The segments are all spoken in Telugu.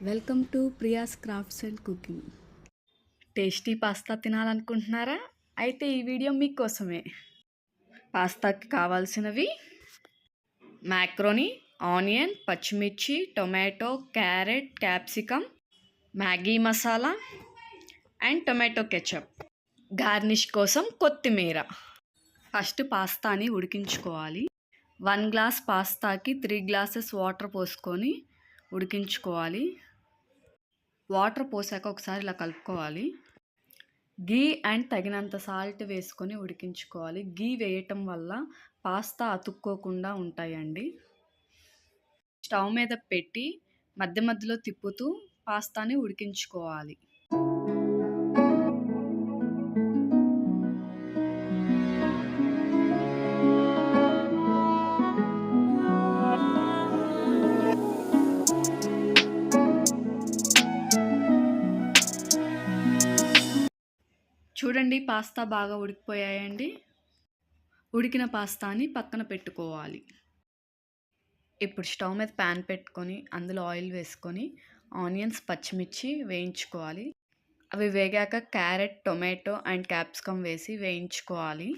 Welcome to Priya's crafts and cooking. Tasty pasta తినాలనుకుంటున్నారా? అయితే ఈ వీడియో మీకోసమే. పాస్తాకి కావాల్సినవి మ్యాక్రోనీ, ఆనియన్, పచ్చిమిర్చి, tomato, carrot, capsicum, Maggi masala and tomato ketchup. Garnish కోసం కొత్తిమీర. ఫస్ట్ పాస్తాని ఉడికించుకోవాలి. 1 గ్లాస్ పాస్తాకి 3 గ్లాసెస్ వాటర్ పోసుకొని ఉడికించుకోవాలి. వాటర్ పోసాక ఒకసారి ఇలా కలుపుకోవాలి. గీ అండ్ తగినంత సాల్ట్ వేసుకొని ఉడికించుకోవాలి. గీ వేయటం వల్ల పాస్తా అతుక్కోకుండా ఉంటాయండి. స్టవ్ మీద పెట్టి మధ్య మధ్యలో తిప్పుతూ పాస్తాని ఉడికించుకోవాలి. చూడండి, పాస్తా బాగా ఉడికిపోయాయండి. ఉడికిన పాస్తాని పక్కన పెట్టుకోవాలి. ఇప్పుడు స్టవ్ మీద ప్యాన్ పెట్టుకొని అందులో ఆయిల్ వేసుకొని ఆనియన్స్, పచ్చిమిర్చి వేయించుకోవాలి. అవి వేగాక క్యారెట్, టొమాటో అండ్ క్యాప్సికమ్ వేసి వేయించుకోవాలి.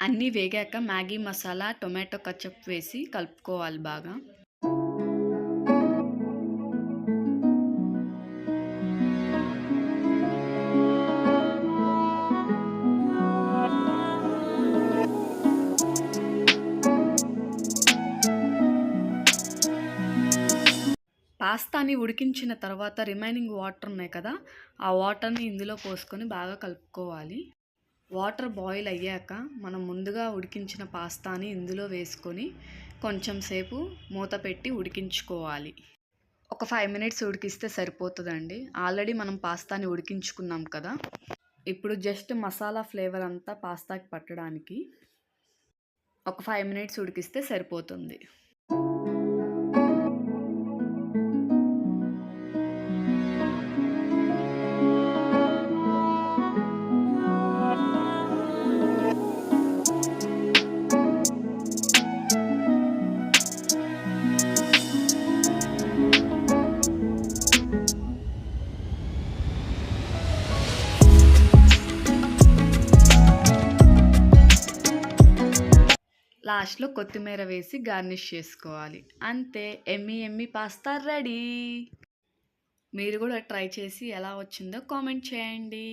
అన్నీ వేగాక మ్యాగీ మసాలా, టొమాటో కచప్ వేసి కలుపుకోవాలి బాగా. పాస్తాని ఉడికించిన తర్వాత రిమైనింగ్ వాటర్ ఉన్నాయి కదా, ఆ వాటర్ని ఇందులో పోసుకొని బాగా కలుపుకోవాలి. వాటర్ బాయిల్ అయ్యాక మనం ముందుగా ఉడికించిన పాస్తాని ఇందులో వేసుకొని కొంచెం సేపు మూత పెట్టి ఉడికించుకోవాలి. ఒక 5 మినిట్స్ ఉడికిస్తే సరిపోతుందండి. ఆల్రెడీ మనం పాస్తాని ఉడికించుకున్నాం కదా. ఇప్పుడు జస్ట్ మసాలా ఫ్లేవర్ అంతా పాస్తాకి పట్టడానికి ఒక 5 మినిట్స్ ఉడికిస్తే సరిపోతుంది. లాస్ట్లో కొత్తిమీర వేసి గార్నిష్ చేసుకోవాలి. అంతే, ఎమ్మీ ఎమ్మీ పాస్తా రెడీ. మీరు కూడా ట్రై చేసి ఎలా వచ్చిందో కామెంట్ చేయండి.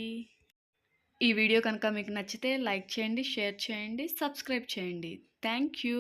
ఈ వీడియో కనుక మీకు నచ్చితే లైక్ చేయండి, షేర్ చేయండి, సబ్స్క్రైబ్ చేయండి. Thank you.